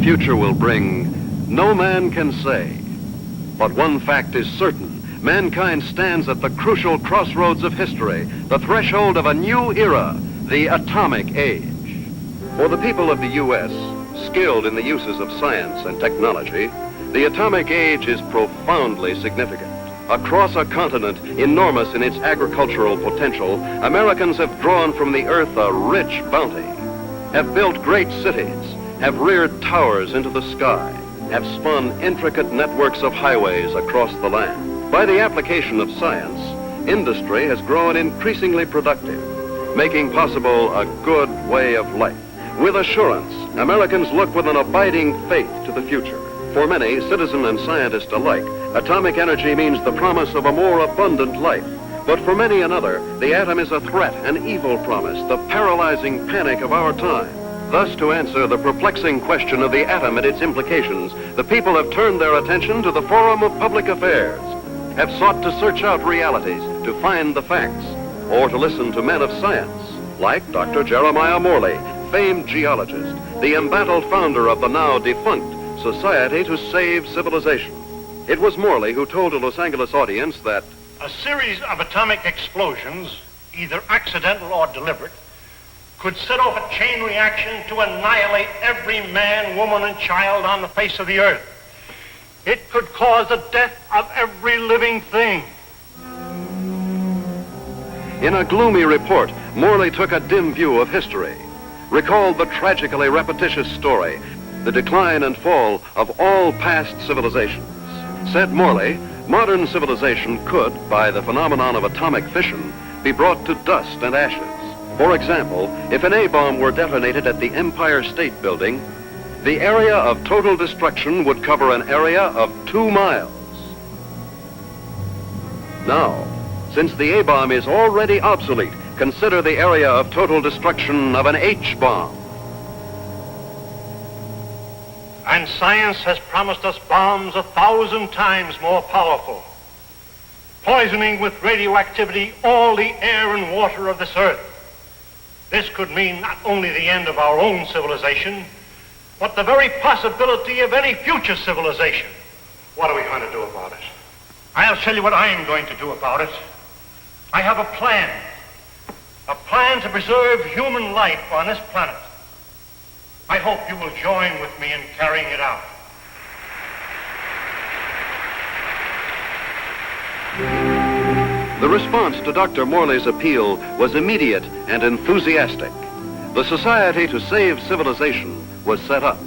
future will bring, no man can say. But one fact is certain. Mankind stands at the crucial crossroads of history, the threshold of a new era, the atomic age. For the people of the U.S., skilled in the uses of science and technology, the atomic age is profoundly significant. Across a continent enormous in its agricultural potential, Americans have drawn from the earth a rich bounty, have built great cities, have reared towers into the sky, have spun intricate networks of highways across the land. By the application of science, industry has grown increasingly productive, making possible a good way of life. With assurance, Americans look with an abiding faith to the future. For many, citizen and scientist alike, atomic energy means the promise of a more abundant life. But for many another, the atom is a threat, an evil promise, the paralyzing panic of our time. Thus, to answer the perplexing question of the atom and its implications, the people have turned their attention to the forum of public affairs, have sought to search out realities, to find the facts, or to listen to men of science, like Dr. Jeremiah Morley, famed geologist, the embattled founder of the now defunct Society to Save Civilization. It was Morley who told a Los Angeles audience that a series of atomic explosions, either accidental or deliberate, could set off a chain reaction to annihilate every man, woman, and child on the face of the earth. It could cause the death of every living thing. In a gloomy report, Morley took a dim view of history, recalled the tragically repetitious story, the decline and fall of all past civilizations. Said Morley, modern civilization could, by the phenomenon of atomic fission, be brought to dust and ashes. For example, if an A-bomb were detonated at the Empire State Building, the area of total destruction would cover an area of 2 miles. Now, since the A-bomb is already obsolete, consider the area of total destruction of an H-bomb. And science has promised us bombs 1,000 times more powerful, poisoning with radioactivity all the air and water of this earth. This could mean not only the end of our own civilization, but the very possibility of any future civilization. What are we going to do about it? I'll tell you what I'm going to do about it. I have a plan to preserve human life on this planet. I hope you will join with me in carrying it out. The response to Dr. Morley's appeal was immediate and enthusiastic. The Society to Save Civilization was set up.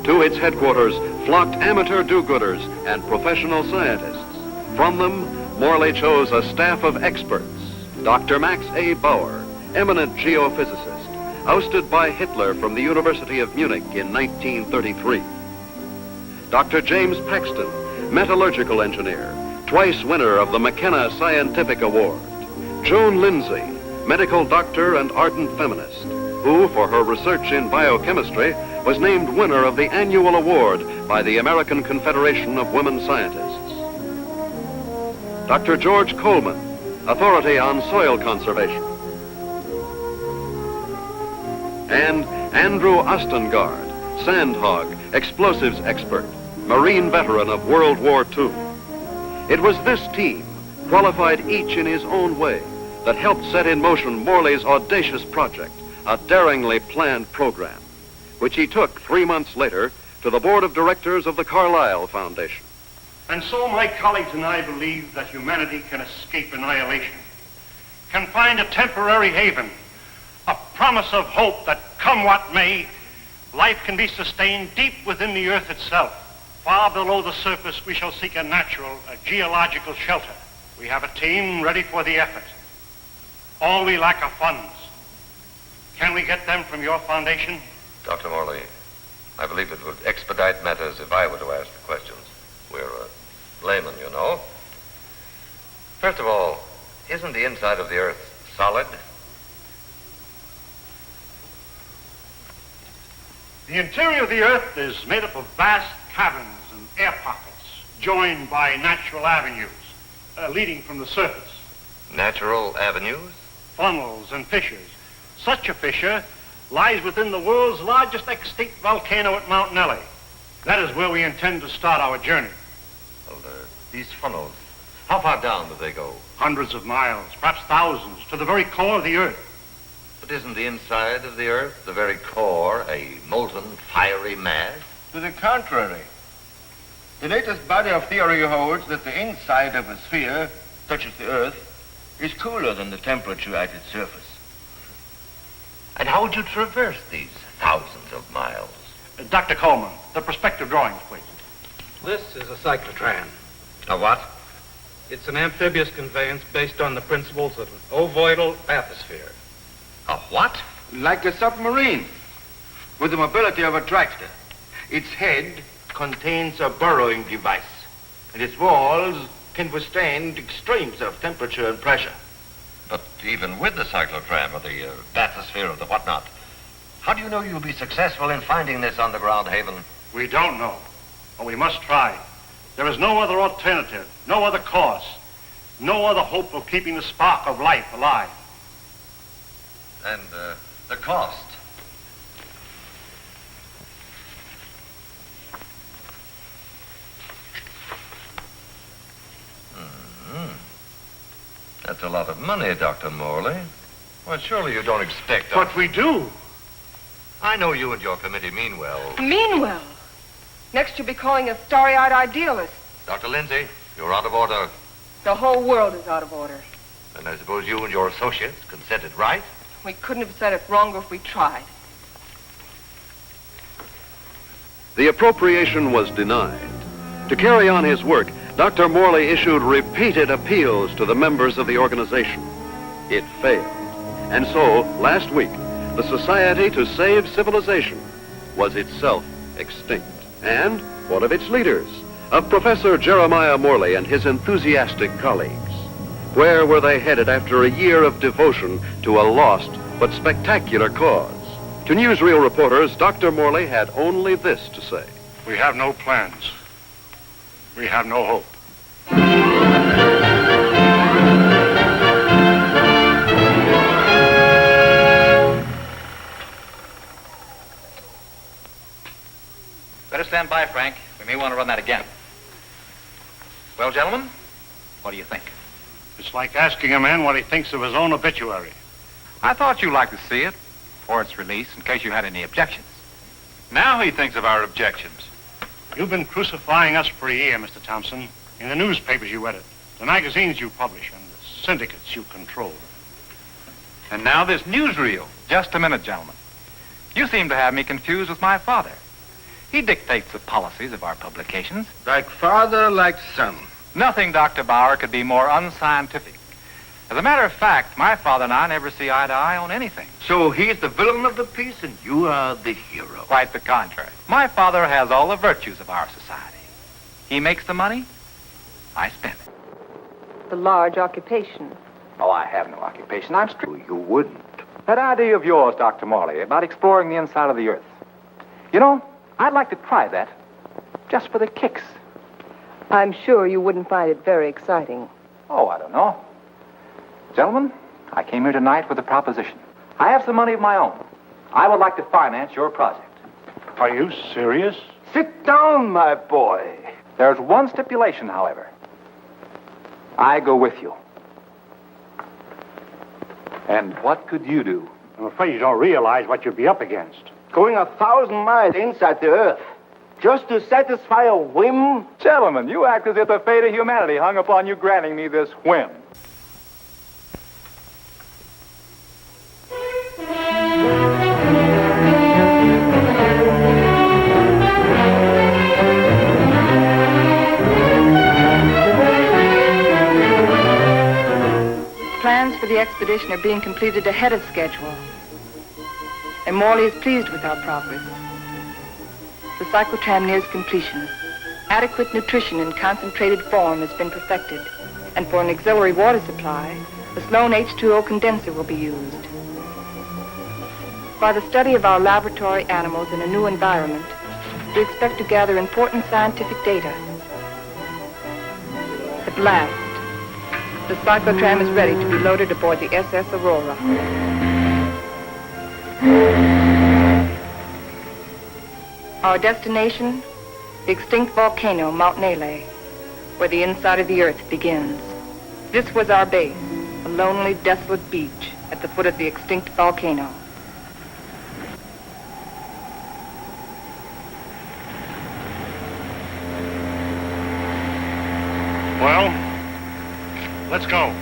To its headquarters flocked amateur do-gooders and professional scientists. From them, Morley chose a staff of experts. Dr. Max A. Bauer, eminent geophysicist, ousted by Hitler from the University of Munich in 1933. Dr. James Paxton, metallurgical engineer, twice winner of the McKenna Scientific Award. Joan Lindsay, medical doctor and ardent feminist, who, for her research in biochemistry, was named winner of the annual award by the American Confederation of Women Scientists. Dr. George Coleman, authority on soil conservation. And Andrew Ostengard, sandhog, explosives expert, Marine veteran of World War II. It was this team, qualified each in his own way, that helped set in motion Morley's audacious project, a daringly planned program, which he took 3 months later to the board of directors of the Carlyle Foundation. And so my colleagues and I believe that humanity can escape annihilation, can find a temporary haven, a promise of hope that, come what may, life can be sustained deep within the earth itself. Far below the surface, we shall seek a natural, a geological shelter. We have a team ready for the effort. All we lack are funds. Can we get them from your foundation? Dr. Morley, I believe it would expedite matters if I were to ask the questions. We're laymen, you know. First of all, isn't the inside of the earth solid? The interior of the earth is made up of vast caverns and air pockets, joined by natural avenues leading from the surface. Natural avenues? Funnels and fissures. Such a fissure lies within the world's largest extinct volcano at Mount Nelly. That is where we intend to start our journey. Well, these funnels, how far down do they go? Hundreds of miles, perhaps thousands, to the very core of the Earth. But isn't the inside of the Earth, the very core, a molten, fiery mass? To the contrary. The latest body of theory holds that the inside of a sphere, such as the Earth, is cooler than the temperature at its surface. And how would you traverse these thousands of miles? Dr. Coleman, the perspective drawings, please. This is a cyclotram. A what? It's an amphibious conveyance based on the principles of an ovoidal bathysphere. A what? Like a submarine, with the mobility of a tractor. Its head contains a burrowing device, and its walls can withstand extremes of temperature and pressure. But even with the cyclotram or the bathysphere or the whatnot, how do you know you'll be successful in finding this underground haven? We don't know, but we must try. There is no other alternative, no other course, no other hope of keeping the spark of life alive. And the cost? That's a lot of money, Dr. Morley. Well, surely you don't expect us... But we do. I know you and your committee mean well. Mean well? Next you'll be calling us starry-eyed idealists. Dr. Lindsay, you're out of order. The whole world is out of order. And I suppose you and your associates can set it right? We couldn't have said it wrong if we tried. The appropriation was denied. To carry on his work, Dr. Morley issued repeated appeals to the members of the organization. It failed. And so, last week, the Society to Save Civilization was itself extinct. And one of its leaders, of Professor Jeremiah Morley and his enthusiastic colleagues. Where were they headed after a year of devotion to a lost but spectacular cause? To newsreel reporters, Dr. Morley had only this to say. We have no plans. We have no hope. Better stand by, Frank. We may want to run that again. Well, gentlemen, what do you think? It's like asking a man what he thinks of his own obituary. I thought you'd like to see it, or its release, in case you had any objections. Now he thinks of our objections. You've been crucifying us for a year, Mr. Thompson. In the newspapers you edit, the magazines you publish, and the syndicates you control. And now this newsreel. Just a minute, gentlemen. You seem to have me confused with my father. He dictates the policies of our publications. Like father, like son. Nothing, Dr. Bauer, could be more unscientific. As a matter of fact, my father and I never see eye to eye on anything. So he's the villain of the piece and you are the hero. Quite the contrary. My father has all the virtues of our society. He makes the money, I spend it. The large occupation. Oh, I have no occupation. I'm strictly... You wouldn't. That idea of yours, Dr. Morley, about exploring the inside of the Earth. You know, I'd like to try that, just for the kicks. I'm sure you wouldn't find it very exciting. Oh, I don't know. Gentlemen, I came here tonight with a proposition. I have some money of my own. I would like to finance your project. Are you serious? Sit down, my boy. There's one stipulation, however. I go with you. And what could you do? I'm afraid you don't realize what you'd be up against. Going 1,000 miles inside the Earth, just to satisfy a whim? Gentlemen, you act as if the fate of humanity hung upon you granting me this whim. Plans for the expedition are being completed ahead of schedule. And Morley is pleased with our progress. The cyclotram nears completion. Adequate nutrition in concentrated form has been perfected. And for an auxiliary water supply, the Sloan H2O condenser will be used. By the study of our laboratory animals in a new environment, we expect to gather important scientific data. At last, the cyclotram is ready to be loaded aboard the SS Aurora. Our destination, the extinct volcano, Mount Nele, where the inside of the earth begins. This was our base, a lonely, desolate beach at the foot of the extinct volcano. Well, let's go.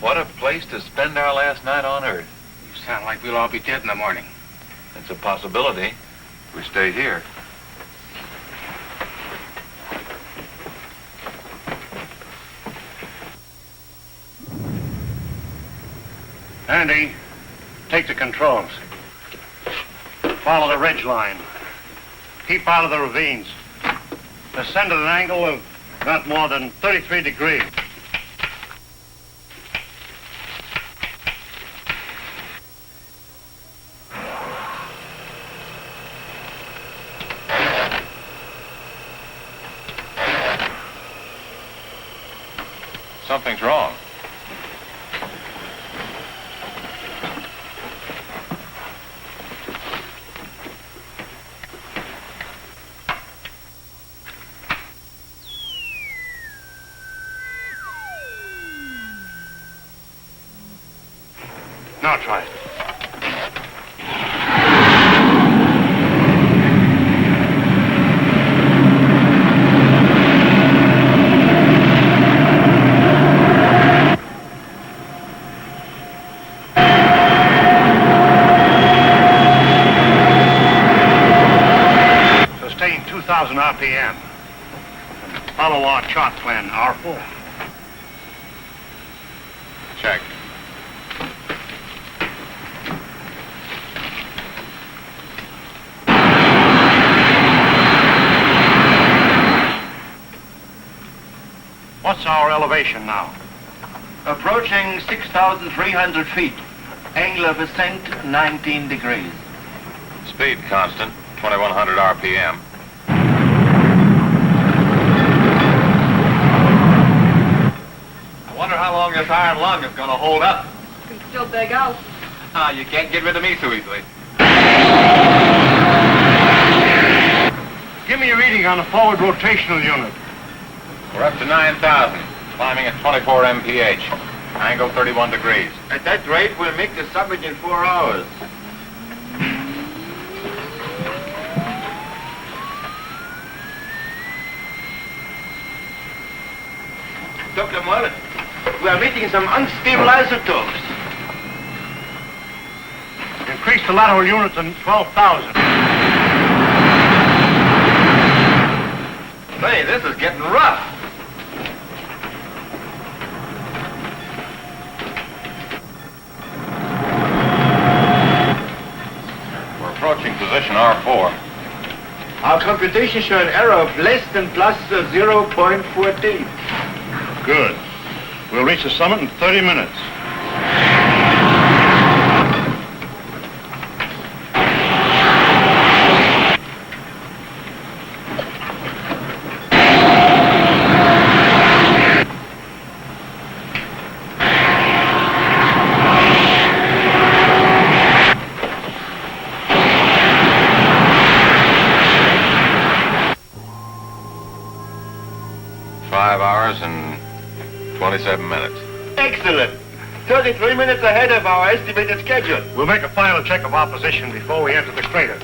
What a place to spend our last night on Earth. You sound like we'll all be dead in the morning. It's a possibility if we stay here. Andy, take the controls. Follow the ridge line. Keep out of the ravines. Ascend at an angle of not more than 33 degrees. Something's wrong. Now try it. Sustain 2,000 RPM. Follow our chart plan, R4. Check. What's our elevation now? Approaching 6,300 feet. Angle of ascent, 19 degrees. Speed constant, 2,100 RPM. I wonder how long this iron lung is going to hold up. You can still beg out. Ah, you can't get rid of me so easily. Give me a reading on the forward rotational unit. We're up to 9,000, climbing at 24 mph. Angle 31 degrees. At that rate, we'll make the summit in 4 hours. Dr. Mullen, we are meeting some unstable isotopes. Increase the lateral unit to 12,000. Say, this is getting rough. We're approaching position R4. Our computations show an error of less than plus 0.14. Good. We'll reach the summit in 30 minutes. And 27 minutes. Excellent. 33 minutes ahead of our estimated schedule. We'll make a final check of our position before we enter the crater.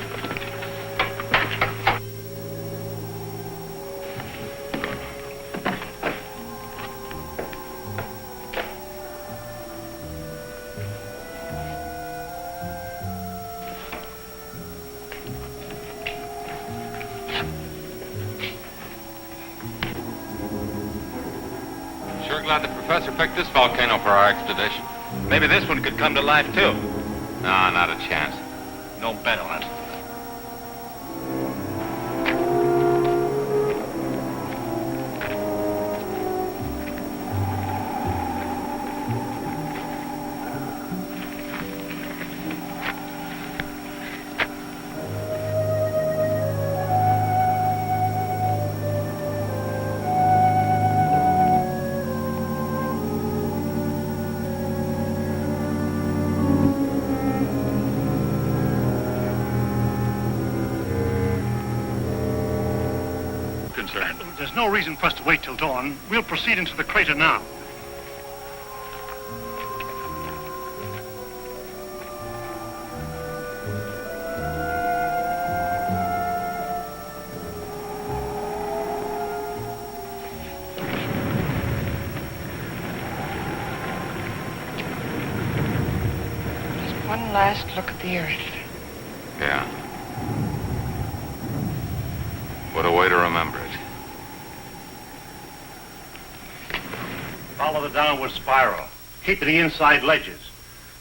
We're glad the professor picked this volcano for our expedition. Maybe this one could come to life, too. No, not a chance. No bet on it. There's no reason for us to wait till dawn. We'll proceed into the crater now. Just one last look at the earth. Yeah. What a way to remember it. Follow the downward spiral. Keep to the inside ledges.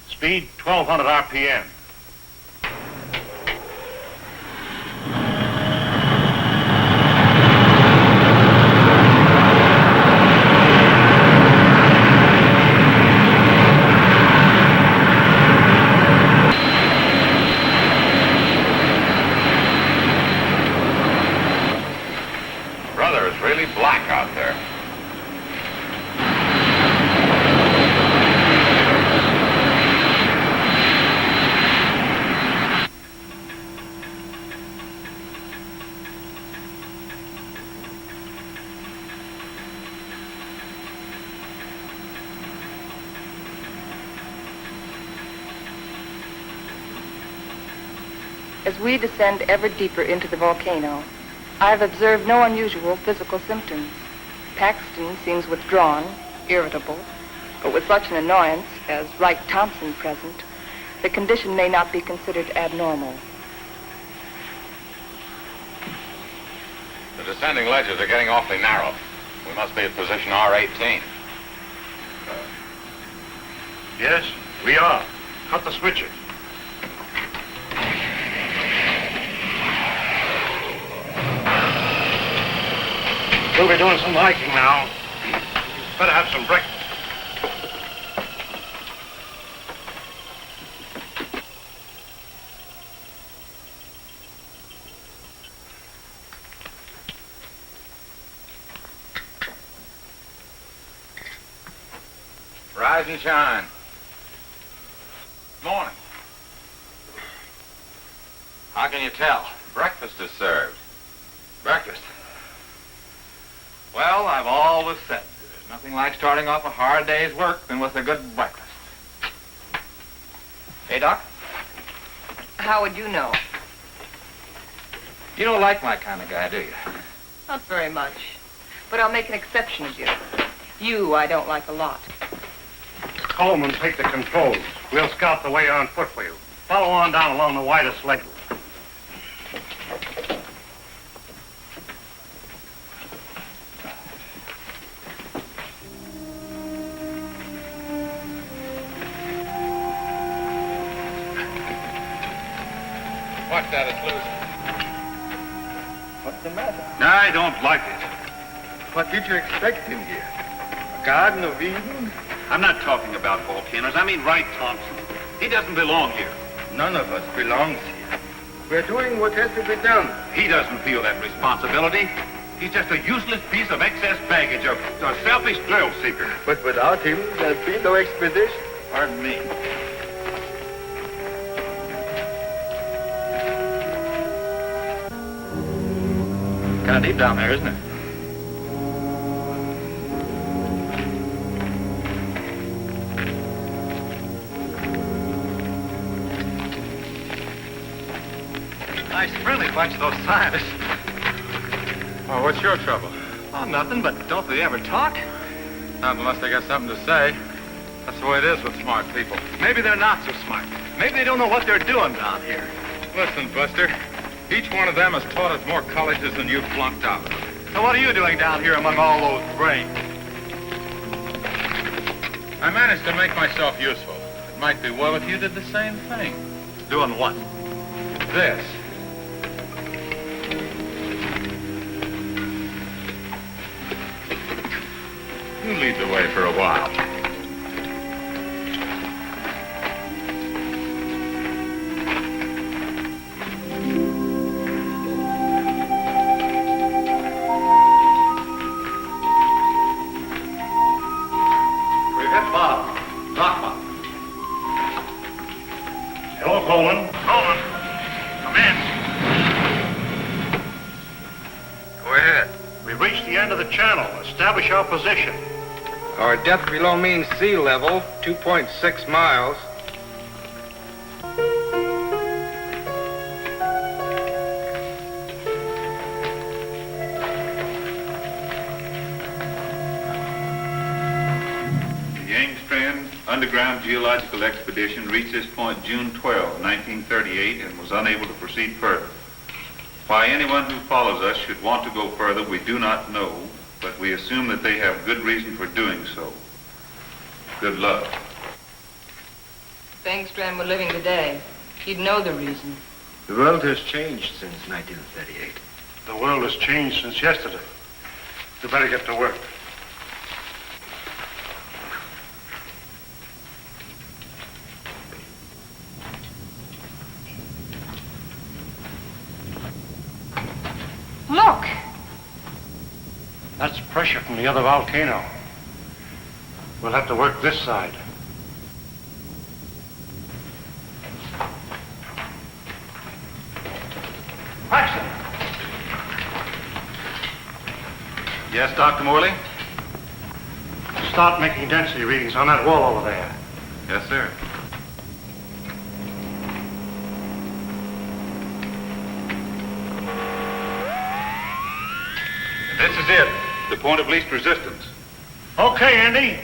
Speed 1,200 RPM. Brother, it's really black out there. As we descend ever deeper into the volcano, I have observed no unusual physical symptoms. Paxton seems withdrawn, irritable, but with such an annoyance as Wright Thompson present, the condition may not be considered abnormal. The descending ledges are getting awfully narrow. We must be at position R18. Yes, we are. Cut the switches. We'll be doing some hiking now. Better have some breakfast. Rise and shine. Morning. How can you tell? Breakfast is served. Breakfast. Well, I've always said there's nothing like starting off a hard day's work than with a good breakfast. Hey, Doc? How would you know? You don't like my kind of guy, do you? Not very much. But I'll make an exception of you. You I don't like a lot. Coleman, take the controls. We'll scout the way on foot for you. Follow on down along the widest leg. Watch that, it's loose. What's the matter? I don't like it. What did you expect in here? A Garden of Eden? I'm not talking about volcanoes. I mean Wright Thompson. He doesn't belong here. None of us belongs here. We're doing what has to be done. He doesn't feel that responsibility. He's just a useless piece of excess baggage, a selfish thrill seeker. But without him, there'd be no expedition. Pardon me. Kind of deep down there, isn't it? Nice friendly bunch, those scientists. Oh, what's your trouble? Oh, nothing, but don't they ever talk? Not unless they got something to say. That's the way it is with smart people. Maybe they're not so smart. Maybe they don't know what they're doing down here. Listen, Buster. Each one of them has taught us more colleges than you've flunked out. So what are you doing down here among all those brains? I managed to make myself useful. It might be well if you did the same thing. Doing what? This. You lead the way for a while. We've hit bottom. Rock bottom. Hello, Coleman. Coleman, come in. Go ahead. We've reached the end of the channel. Establish our position. Our depth below mean sea level, 2.6 miles. The Angstrom Underground Geological Expedition reached this point June 12, 1938, and was unable to proceed further. Why anyone who follows us should want to go further, we do not know, but we assume that they have good reason for doing so. Good luck. If Engström were living today, he'd know the reason. The world has changed since 1938. The world has changed since yesterday. You better get to work. Look! That's pressure from the other volcano. We'll have to work this side. Paxton! Yes, Dr. Morley? Start making density readings on that wall over there. Yes, sir. This is it. The point of least resistance. Okay, Andy.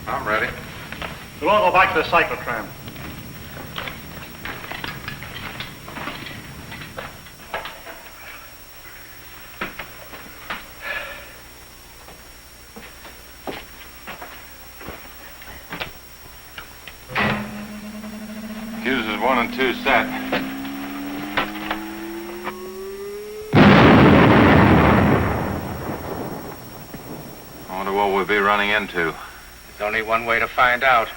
I'm ready. We'll all go back to the cyclotram. Fuses 1 and 2 set. I wonder what we'll be running into. There's only one way to find out.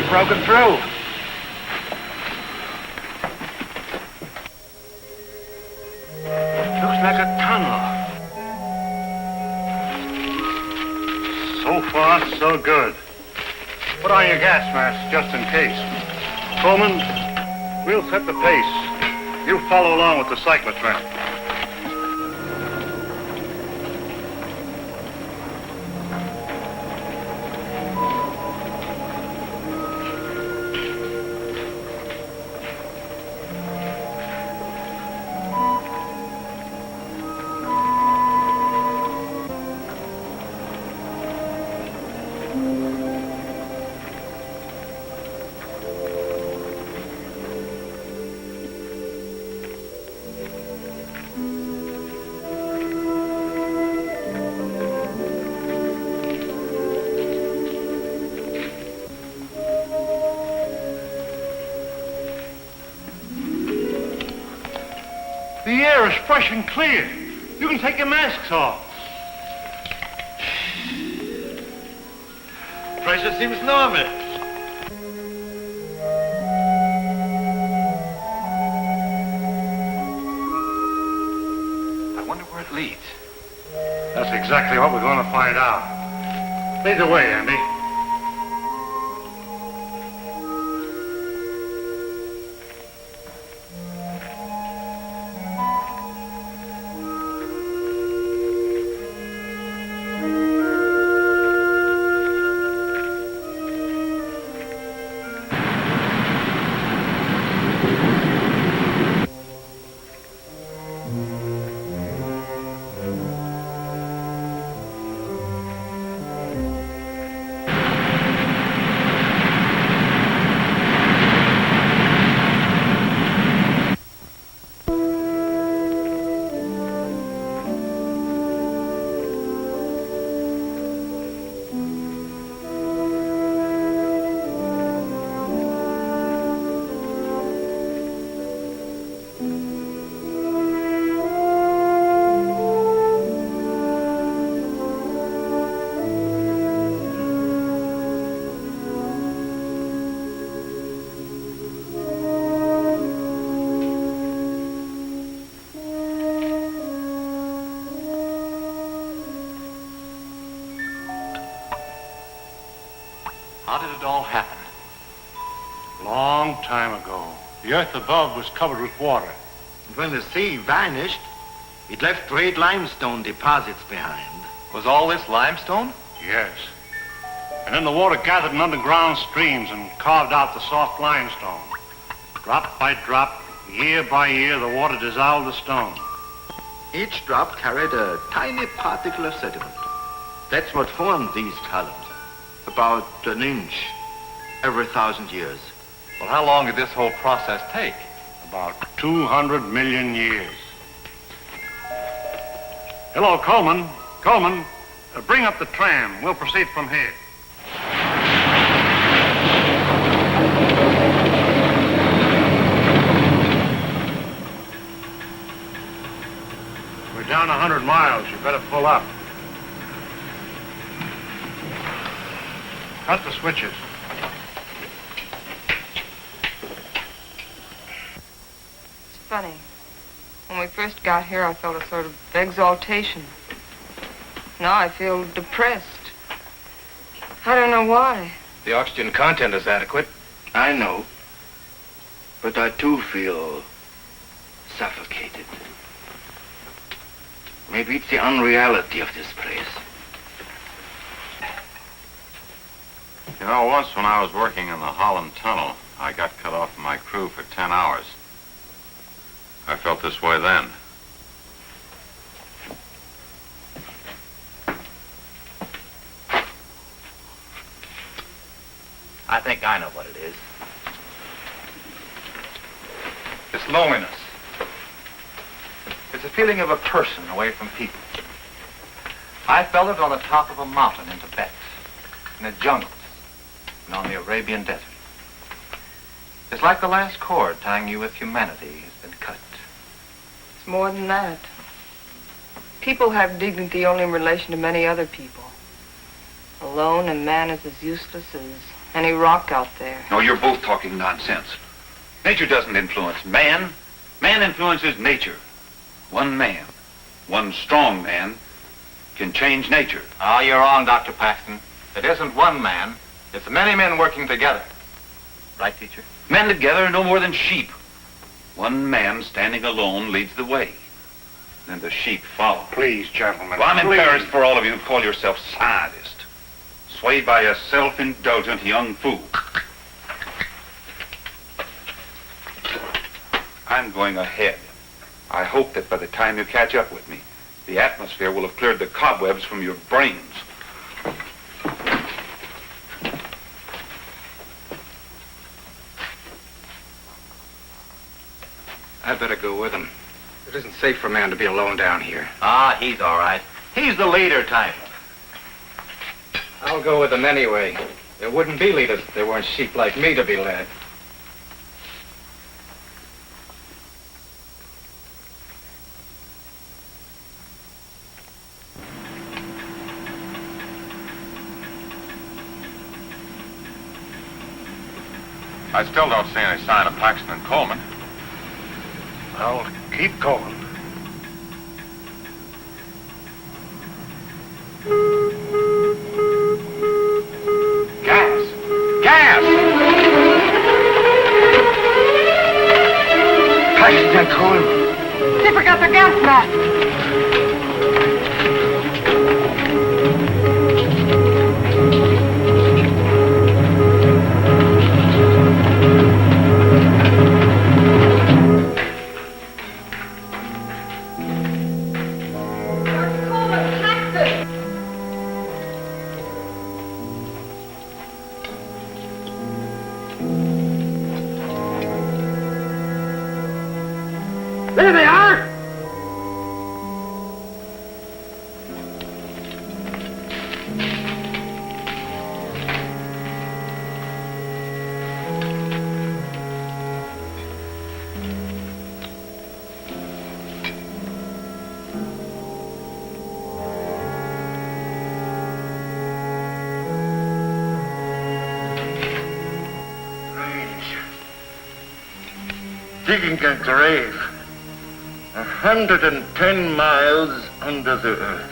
Broken through. Looks like a tunnel. So far, so good. Put on your gas mask just in case. Coleman, we'll set the pace. You follow along with the cyclotram. The air is fresh and clear. You can take your masks off. Pressure seems normal. I wonder where it leads. That's exactly what we're going to find out. Lead the way, Andy. How did it all happen? Long time ago, the earth above was covered with water. And when the sea vanished, it left great limestone deposits behind. Was all this limestone? Yes. And then the water gathered in underground streams and carved out the soft limestone. Drop by drop, year by year, the water dissolved the stone. Each drop carried a tiny particle of sediment. That's what formed these columns. About an inch every 1,000 years. Well, how long did this whole process take? About 200 million years. Hello, Coleman. Coleman, bring up the tram. We'll proceed from here. We're down 100 miles. You better pull up. Cut the switches. It's funny. When we first got here, I felt a sort of exaltation. Now I feel depressed. I don't know why. The oxygen content is adequate. I know. But I too feel suffocated. Maybe it's the unreality of this place. You know, once when I was working in the Holland Tunnel, I got cut off from my crew for 10 hours. I felt this way then. I think I know what it is. It's loneliness. It's a feeling of a person away from people. I felt it on the top of a mountain in Tibet, in the jungles, and on the Arabian desert. It's like the last cord tying you with humanity has been cut. It's more than that. People have dignity only in relation to many other people. Alone, a man is as useless as any rock out there. No, you're both talking nonsense. Nature doesn't influence man. Man influences nature. One man, one strong man, can change nature. Oh, you're wrong, Dr. Paxton. It isn't one man. It's many men working together. Right, teacher? Men together are no more than sheep. One man standing alone leads the way. Then the sheep follow. Please, gentlemen. Well, I'm please. embarrassed for all of you who call yourself scientists. Swayed by a self-indulgent young fool. I'm going ahead. I hope that by the time you catch up with me, the atmosphere will have cleared the cobwebs from your brains. I'd better go with him. It isn't safe for a man to be alone down here. Ah, he's all right. He's the leader type. I'll go with him anyway. There wouldn't be leaders if there weren't sheep like me to be led. I still don't see any sign of Paxton and Coleman. Well, keep going. Gas! Gas! Paxton and Coleman. They forgot their gas mask. There they are! Digging a grave 110 miles under the earth.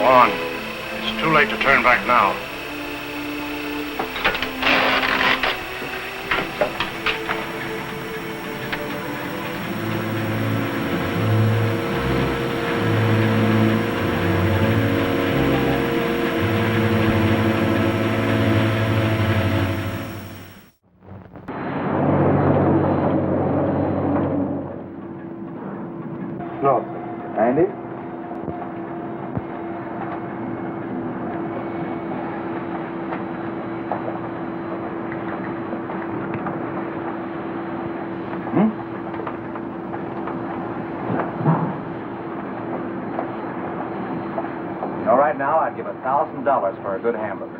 Go on. It's too late to turn back now. No. Andy? All right, now I'd give $1,000 for a good hamburger.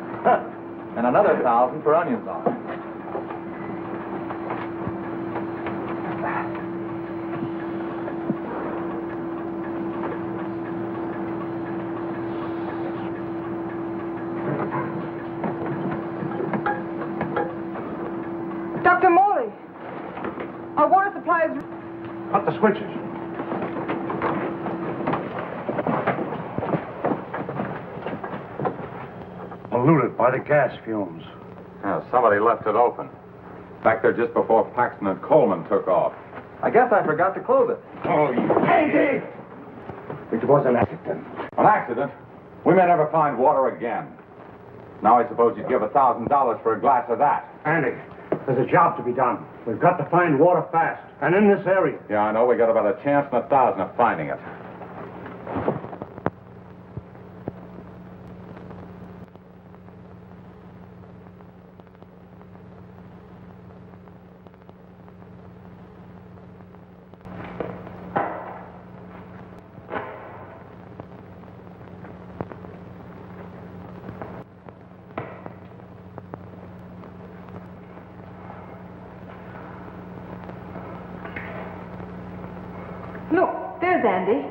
And another 1,000 for onions on it. Dr. Morley, our water supply is... Cut the switches. Polluted by the gas fumes. Yeah, somebody left it open. Back there just before Paxton and Coleman took off. I guess I forgot to close it. Oh, you... Andy! It was an accident. An accident? We may never find water again. Now I suppose you'd give $1,000 for a glass of that. Andy, there's a job to be done. We've got to find water fast, and in this area. Yeah, I know. We got about a chance in 1,000 of finding it. Look, there's Andy.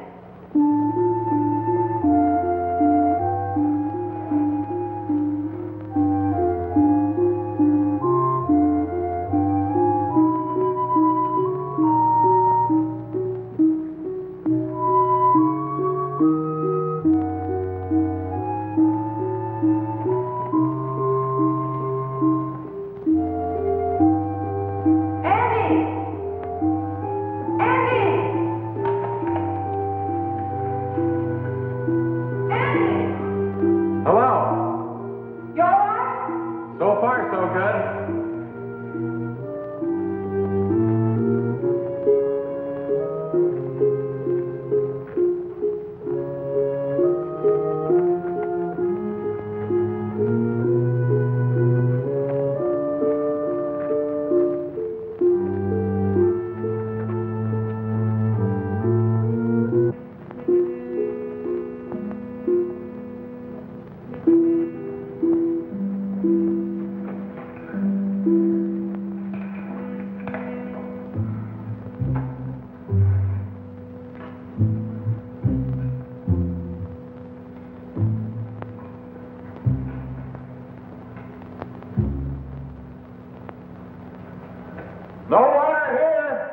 No water here!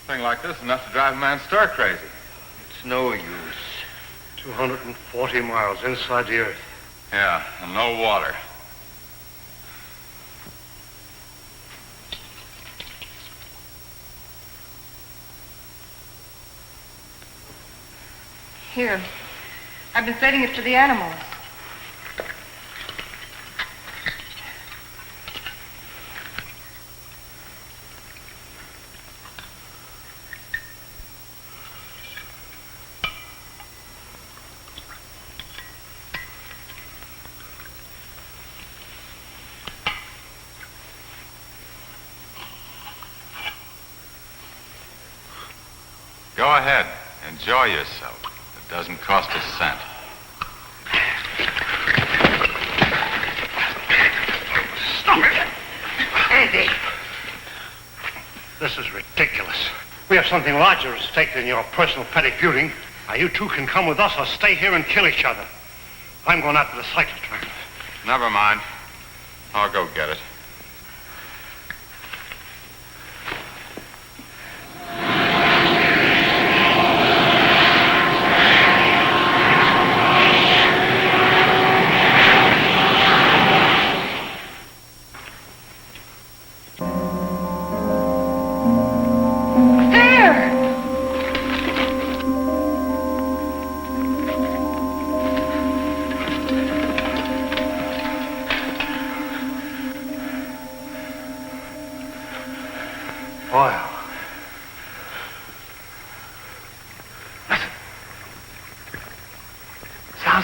Thing like this is enough to drive a man stir crazy. It's no use. 240 miles inside the earth. Yeah, and no water. Here. I've been setting it to the animals. Go ahead. Enjoy yourself. It doesn't cost a cent. Stop it! Andy! This is ridiculous. We have something larger at stake than your personal petty feuding. Now, you two can come with us or stay here and kill each other. I'm going after the cyclotron. Never mind. I'll go get it.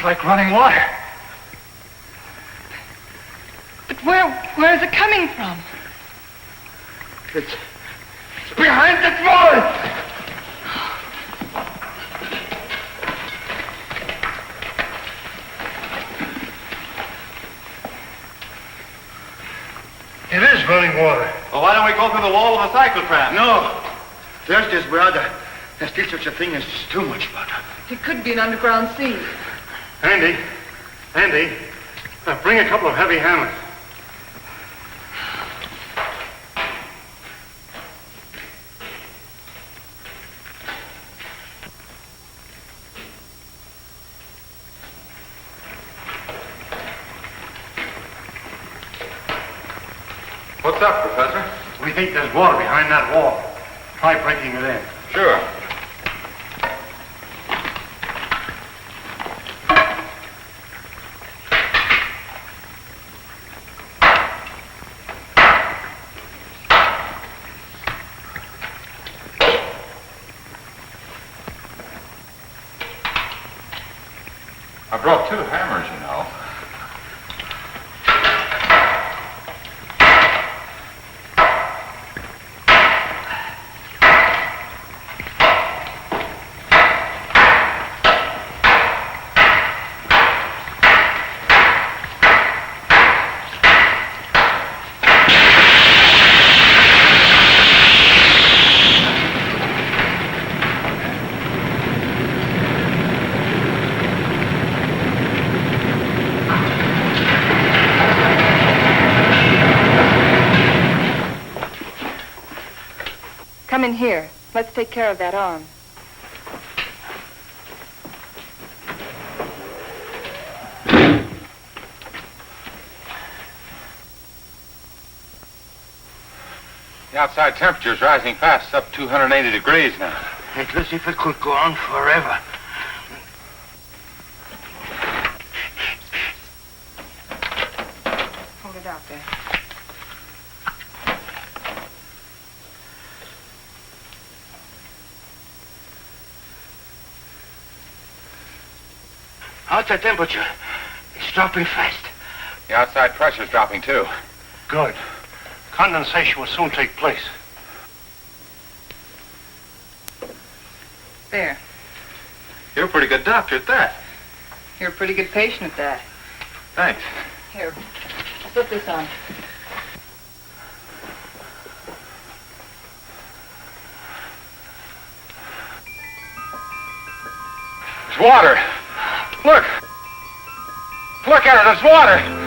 Like running water. But where is it coming from? It's behind the wall! It is running water. Well, why don't we go through the wall of the cyclotron? No. There's this brother. There's still such a thing as too much water. It could be an underground sea. Andy, bring a couple of heavy hammers. What's up, Professor? We think there's water behind that wall. Try breaking it in. Sure. I brought 2 hammers, you know. Come in here. Let's take care of that arm. The outside temperature is rising fast. It's up 280 degrees now. It looks as if it could go on forever. Hold it out there. Outside temperature. It's dropping fast. The outside pressure's dropping, too. Good. Condensation will soon take place. There. You're a pretty good doctor at that. You're a pretty good patient at that. Thanks. Here, put this on. It's water. Look. Look at it. It's water.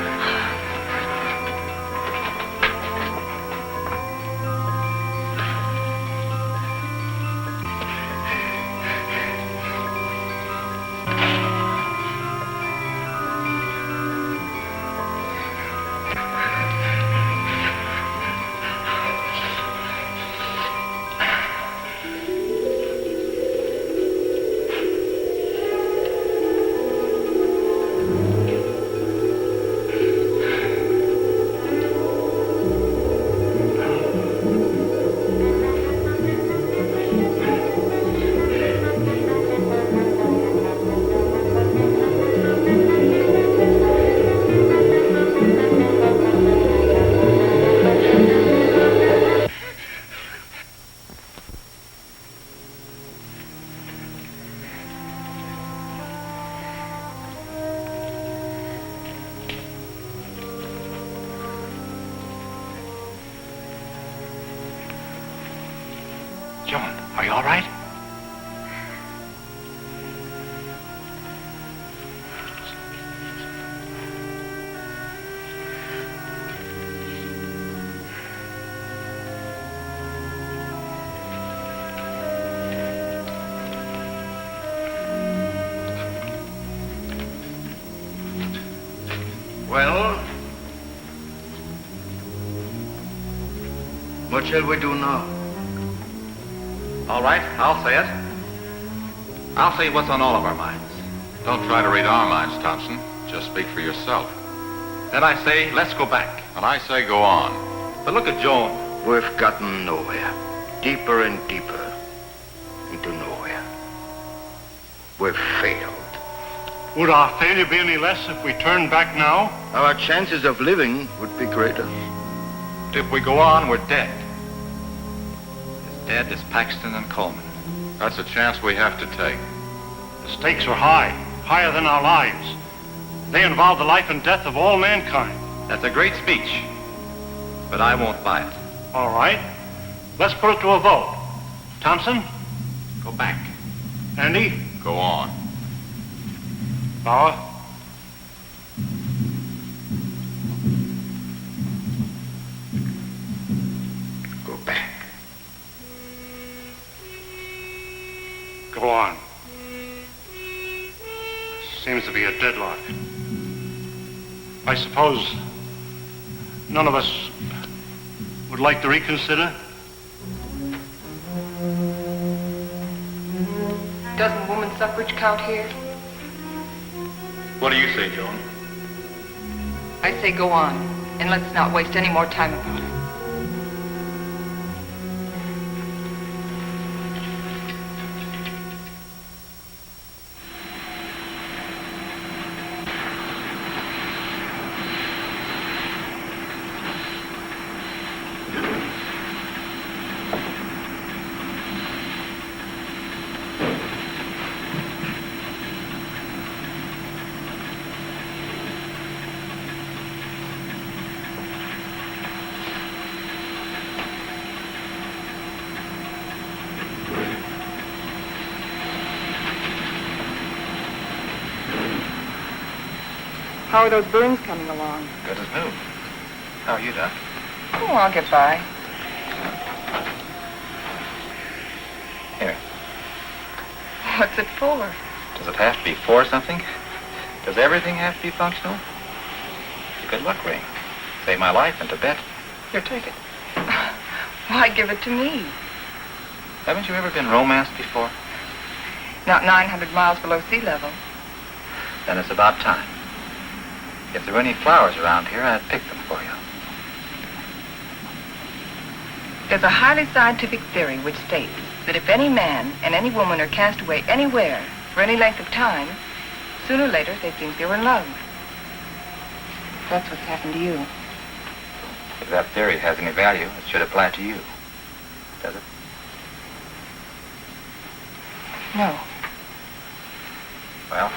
Joan, are you all right? Well, what shall we do now? All right, I'll say it. I'll say what's on all of our minds. Don't try to read our minds, Thompson. Just speak for yourself. Then I say, let's go back. And I say go on. But look at Joan. We've gotten nowhere. Deeper and deeper into nowhere. We've failed. Would our failure be any less if we turned back now? Our chances of living would be greater. If we go on, we're dead. As dead as Paxton and Coleman. That's a chance we have to take. The stakes are high, higher than our lives. They involve the life and death of all mankind. That's a great speech, but I won't buy it. All right, let's put it to a vote. Thompson? Go back. Andy? Go on. Bauer? Go back. Go on. Seems to be a deadlock. I suppose none of us would like to reconsider? Doesn't woman suffrage count here? What do you say, Joan? I say go on, and let's not waste any more time about it. How are those burns coming along? Good as new. How are you, Doc? Oh, I'll get by. Here. What's it for? Does it have to be for something? Does everything have to be functional? It's a good luck ring. Saved my life in Tibet. Here, take it. Why give it to me? Haven't you ever been romanced before? Not 900 miles below sea level. Then it's about time. If there were any flowers around here, I'd pick them for you. There's a highly scientific theory which states that if any man and any woman are cast away anywhere for any length of time, sooner or later they think they were in love. That's what's happened to you. If that theory has any value, it should apply to you. Does it? No. Well,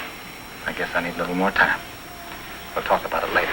I guess I need a little more time. We'll talk about it later.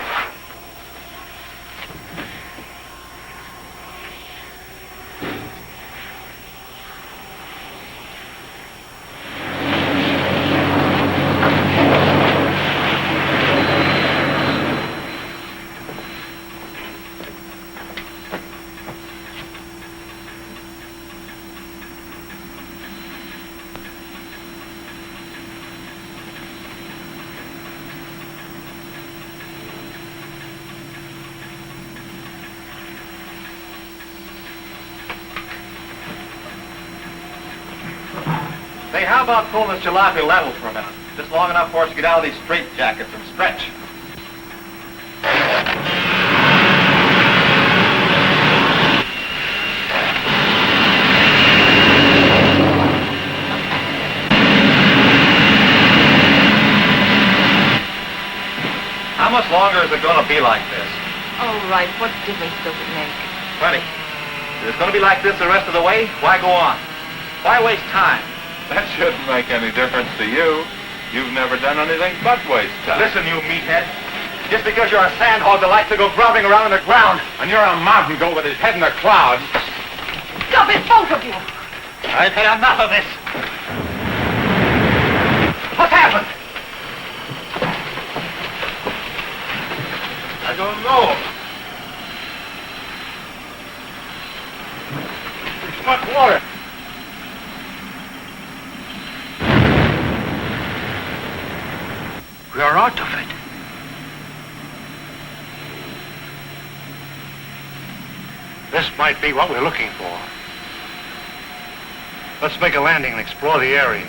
Hey, how about pulling this jalopy level for a minute? Just long enough for us to get out of these straitjackets and stretch. How much longer is it going to be like this? All right, what difference does it make? Plenty. If it's going to be like this the rest of the way, why go on? Why waste time? That shouldn't make any difference to you. You've never done anything but waste time. Listen, you meathead. Just because you're a sandhog that likes to go grubbing around in the ground. And you're a mountain goat with his head in the clouds. Stop it, both of you! I've had enough of this. What's happened? I don't know. It's not water. We are out of it. This might be what we're looking for. Let's make a landing and explore the area.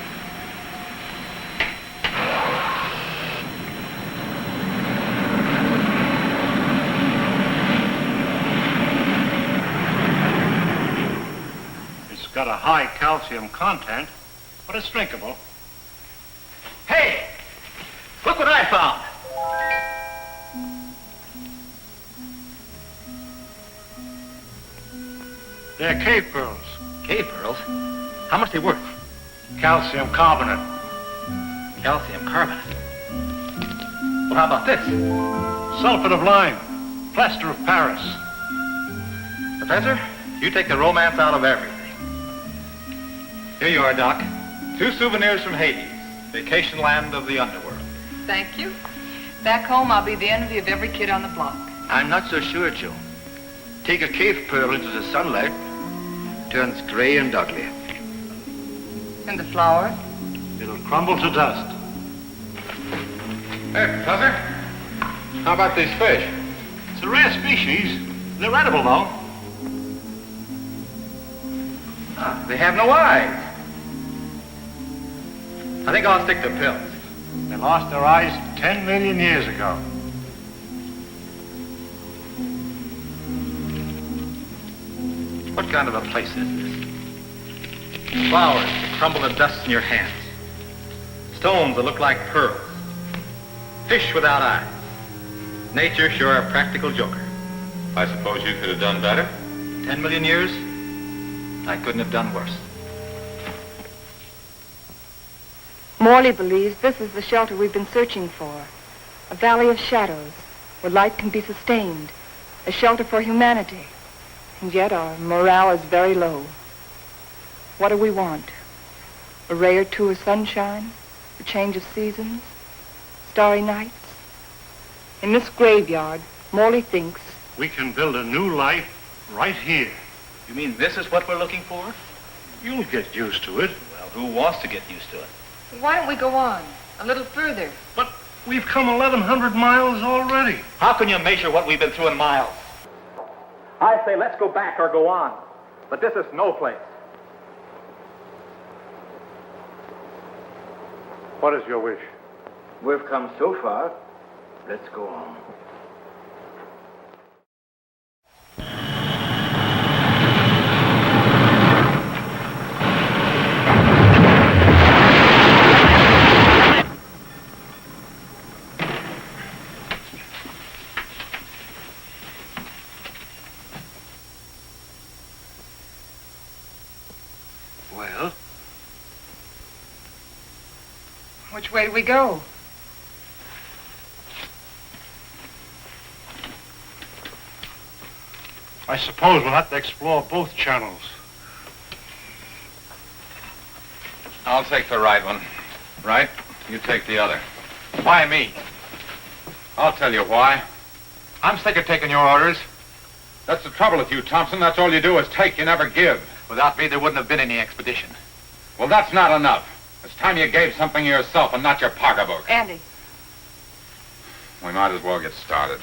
It's got a high calcium content, but it's drinkable. Hey! Look what I found! They're cave pearls. Cave pearls? How much they worth? Calcium carbonate. Calcium carbonate. Well, how about this? Sulfate of lime. Plaster of Paris. Professor, you take the romance out of everything. Here you are, Doc. 2 souvenirs from Hades, vacation land of the underworld. Thank you. Back home, I'll be the envy of every kid on the block. I'm not so sure, Joe. Take a cave pearl into the sunlight, turns gray and ugly. And the flowers? It'll crumble to dust. Hey, Professor. How about these fish? It's a rare species. They're edible, though. They have no eyes. I think I'll stick to pills. They lost their eyes 10 million years ago. What kind of a place is this? Flowers that crumble to dust in your hands. Stones that look like pearls. Fish without eyes. Nature sure a practical joker. I suppose you could have done better? 10 million years, I couldn't have done worse. Morley believes this is the shelter we've been searching for. A valley of shadows where light can be sustained. A shelter for humanity. And yet our morale is very low. What do we want? A ray or two of sunshine? A change of seasons? Starry nights? In this graveyard, Morley thinks We can build a new life right here. You mean this is what we're looking for? You'll get used to it. Well, who wants to get used to it? Why don't we go on? A little further. But we've come 1,100 miles already. How can you measure what we've been through in miles? I say let's go back or go on. But this is no place. What is your wish? We've come so far, let's go on. Well? Which way do we go? I suppose we'll have to explore both channels. I'll take the right one. Right? You take the other. Why me? I'll tell you why. I'm sick of taking your orders. That's the trouble with you, Thompson. That's all you do is take, you never give. Without me, there wouldn't have been any expedition. Well, that's not enough. It's time you gave something of yourself and not your pocketbook. Andy. We might as well get started.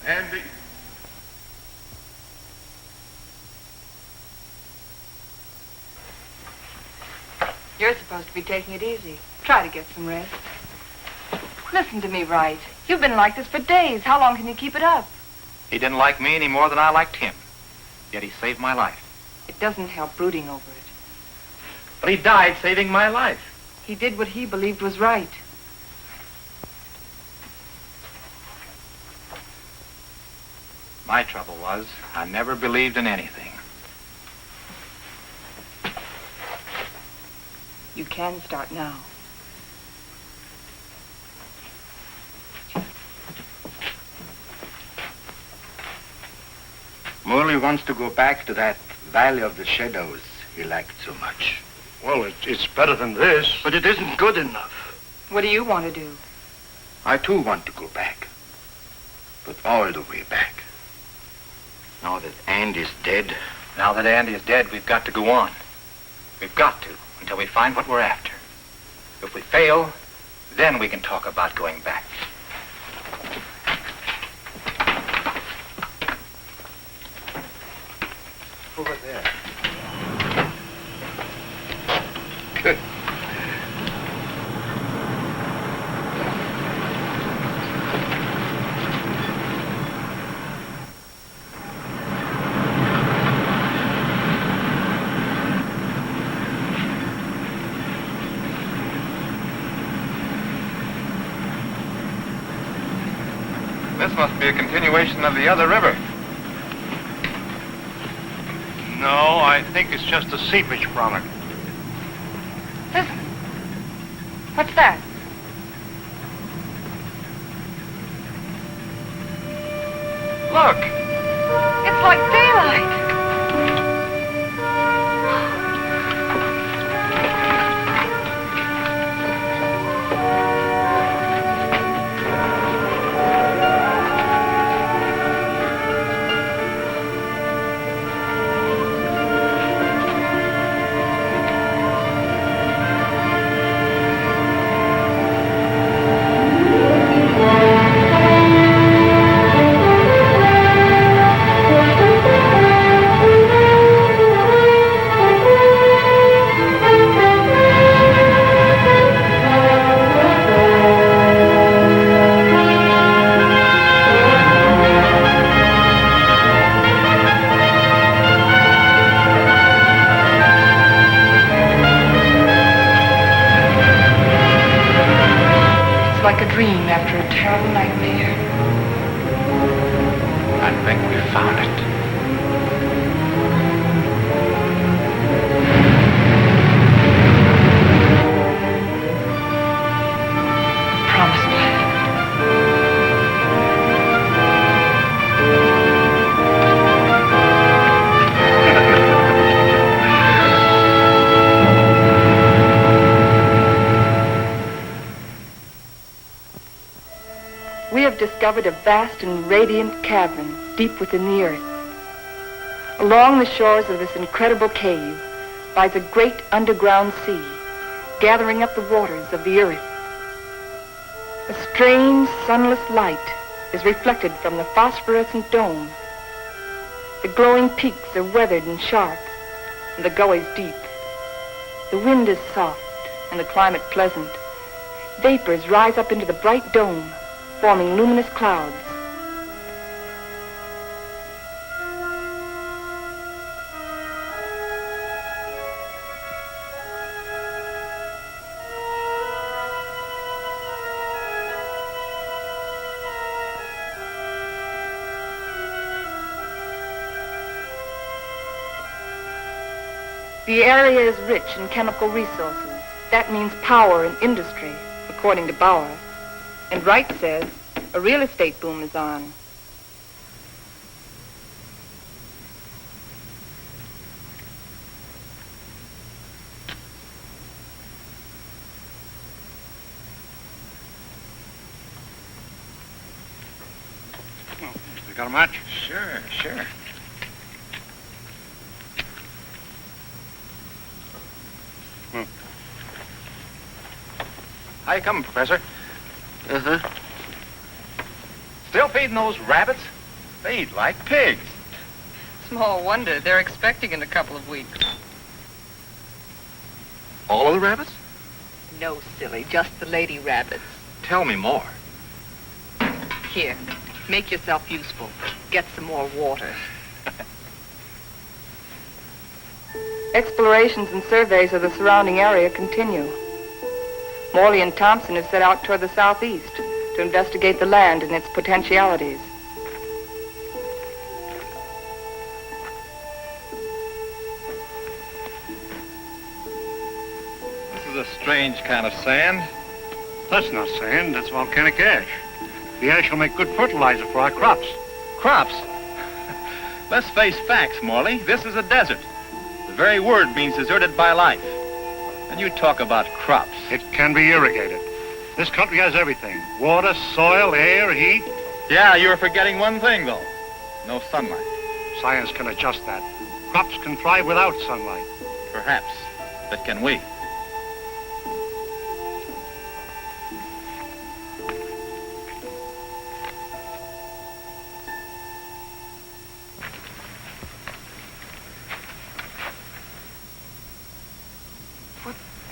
And You're supposed to be taking it easy. Try to get some rest. Listen to me, Wright. You've been like this for days. How long can you keep it up? He didn't like me any more than I liked him. Yet he saved my life. It doesn't help brooding over it. But he died saving my life. He did what he believed was right. My trouble was, I never believed in anything. You can start now. Morley wants to go back to that Valley of the Shadows he liked so much. Well, it's better than this. But it isn't good enough. What do you want to do? I too want to go back. But all the way back. Now that Andy's dead. Now that Andy is dead, we've got to go on. We've got to, until we find what we're after. If we fail, then we can talk about going back. Over there. Good. This must be a continuation of the other river. No, I think it's just a seepage product. Listen. What's that? Look! It's like daylight. Like a dream after a terrible nightmare. I think we found it. Promised land. We have discovered a vast and radiant cavern deep within the earth. Along the shores of this incredible cave lies a great underground sea, gathering up the waters of the earth. A strange, sunless light is reflected from the phosphorescent dome. The glowing peaks are weathered and sharp, and the gullies deep. The wind is soft, and the climate pleasant. Vapors rise up into the bright dome, forming luminous clouds. The area is rich in chemical resources. That means power and industry, according to Bauer. And Wright says a real estate boom is on. You got a match? Sure. How you coming, Professor? Uh-huh. Still feeding those rabbits? They eat like pigs. Small wonder. They're expecting in a couple of weeks. All of the rabbits? No, silly. Just the lady rabbits. Tell me more. Here. Make yourself useful. Get some more water. Explorations and surveys of the surrounding area continue. Morley and Thompson have set out toward the southeast to investigate the land and its potentialities. This is a strange kind of sand. That's not sand, that's volcanic ash. The ash will make good fertilizer for our crops. Crops? Let's face facts, Morley. This is a desert. The very word means deserted by life. And you talk about crops. It can be irrigated. This country has everything. Water, soil, air, heat. Yeah, you're forgetting one thing, though. No sunlight. Science can adjust that. Crops can thrive without sunlight. Perhaps. But can we?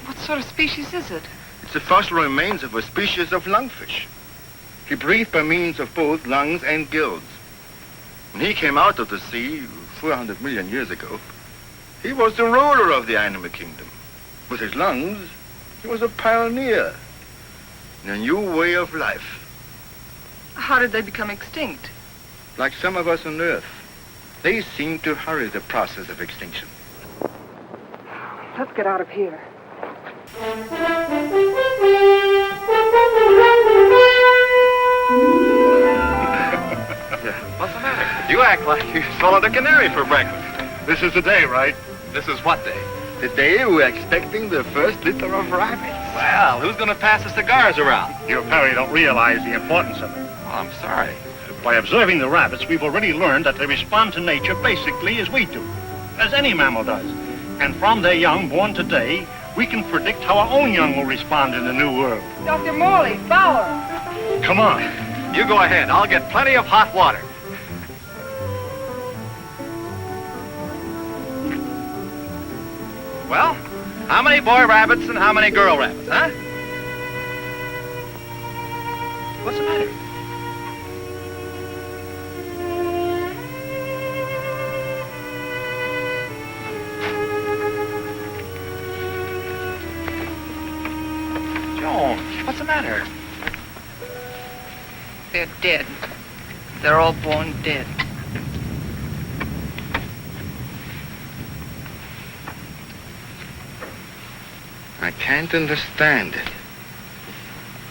What sort of species is it? It's the fossil remains of a species of lungfish. He breathed by means of both lungs and gills. When he came out of the sea 400 million years ago, he was the ruler of the animal kingdom. With his lungs, he was a pioneer in a new way of life. How did they become extinct? Like some of us on Earth, they seem to hurry the process of extinction. Let's get out of here. What's the matter? You act like you swallowed a canary for breakfast. This is the day, right? This is what day? The day we're expecting the first litter of rabbits. Well, who's going to pass the cigars around? You apparently don't realize the importance of it. Oh, I'm sorry. By observing the rabbits, we've already learned that they respond to nature basically as we do, as any mammal does. And from their young born today, we can predict how our own young will respond in the new world. Dr. Morley, Fowler. Come on. You go ahead. I'll get plenty of hot water. Well, how many boy rabbits and how many girl rabbits, huh? What's the matter? Joan, what's the matter? They're dead. They're all born dead. I can't understand it.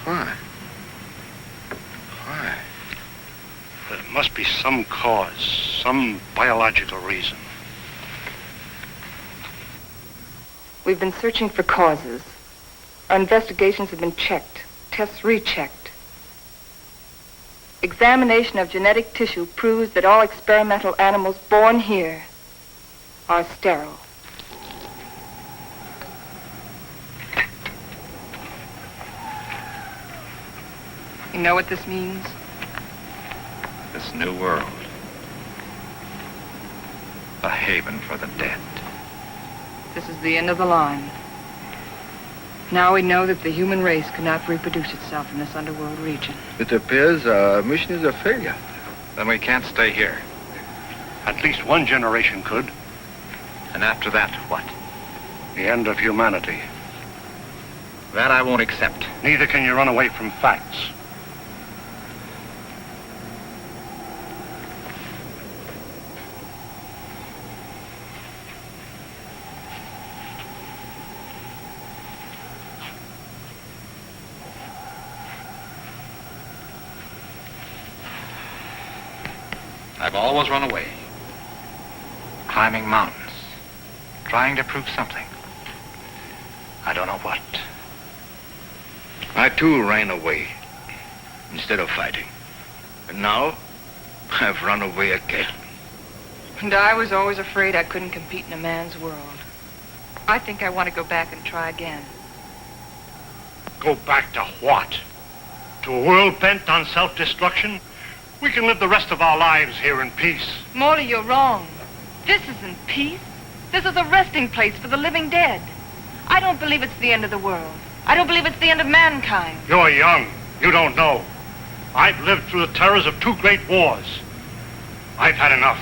Why? Why? There must be some cause, some biological reason. We've been searching for causes. Our investigations have been checked, tests rechecked. Examination of genetic tissue proves that all experimental animals born here are sterile. You know what this means? This new world. A haven for the dead. This is the end of the line. Now we know that the human race cannot reproduce itself in this underworld region. It appears our mission is a failure. Then we can't stay here. At least one generation could. And after that, what? The end of humanity. That I won't accept. Neither can you run away from facts. I've always run away. Climbing mountains. Trying to prove something. I don't know what. I too ran away instead of fighting. And now I've run away again. And I was always afraid I couldn't compete in a man's world. I think I want to go back and try again. Go back to what? To a world bent on self-destruction? We can live the rest of our lives here in peace. Morley, you're wrong. This isn't peace. This is a resting place for the living dead. I don't believe it's the end of the world. I don't believe it's the end of mankind. You're young. You don't know. I've lived through the terrors of 2 great wars. I've had enough.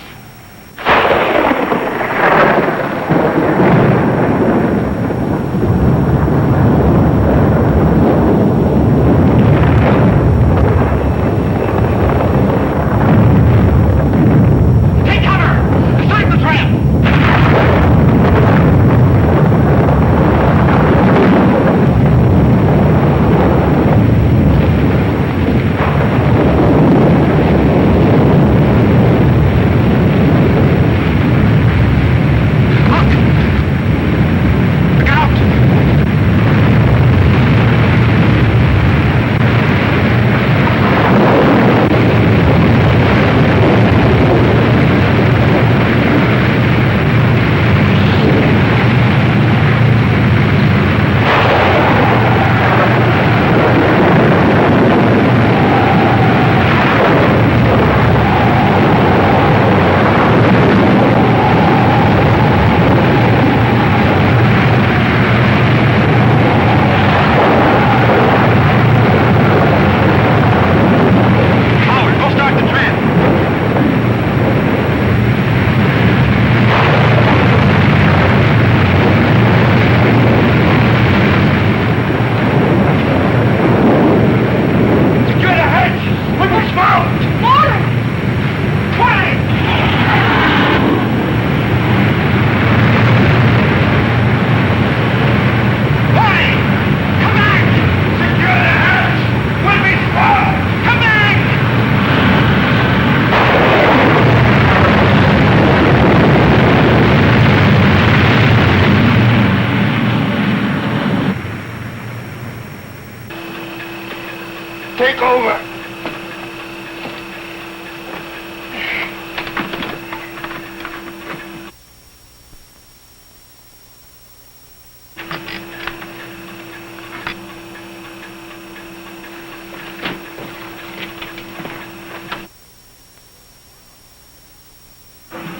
Take over.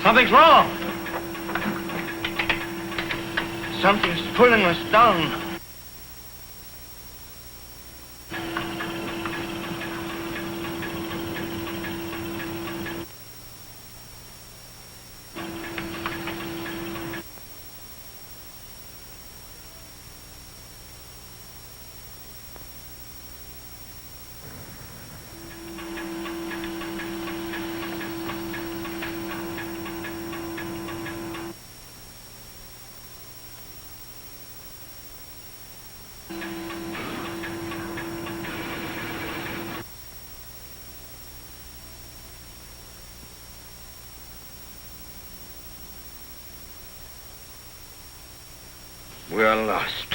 Something's wrong. Something's pulling us down. We are lost.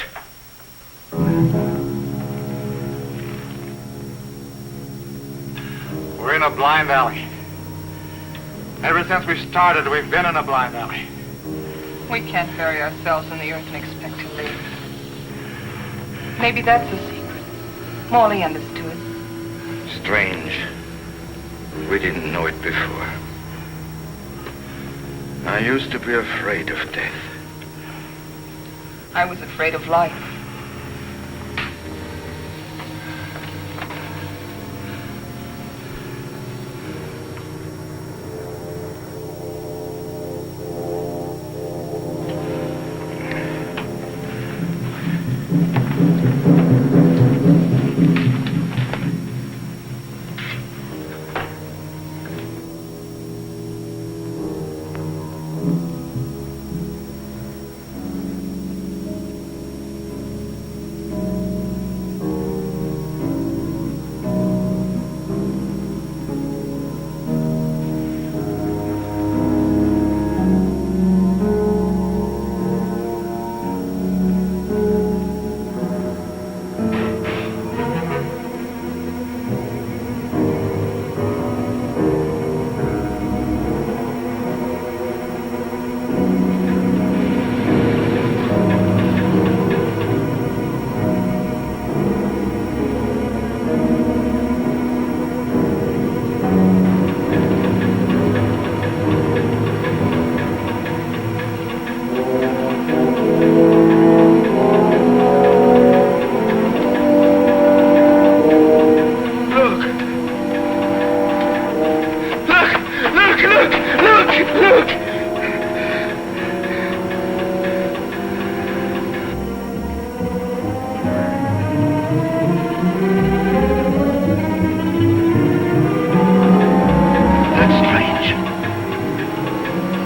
We're in a blind alley. Ever since we started, we've been in a blind alley. We can't bury ourselves in the earth and expect to live. Maybe that's the secret. Morley understood. Strange. We didn't know it before. I used to be afraid of death. I was afraid of life. Look! That's strange.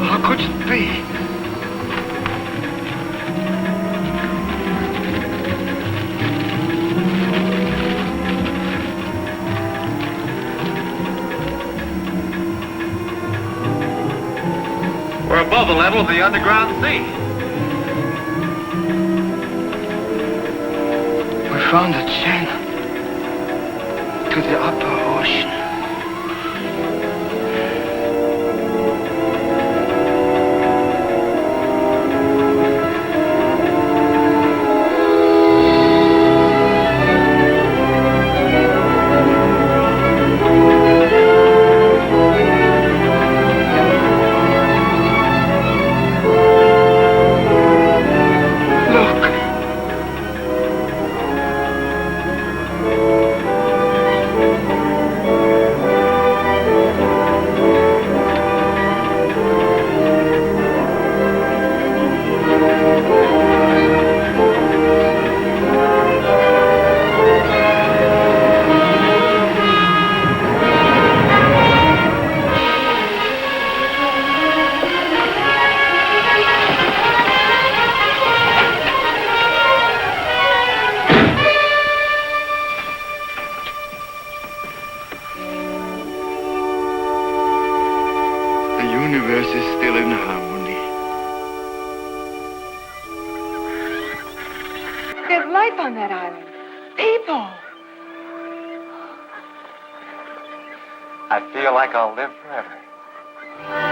How could it be? We're above the level of the underground sea. We found a channel to the upper ocean. On that island. People. I feel like I'll live forever.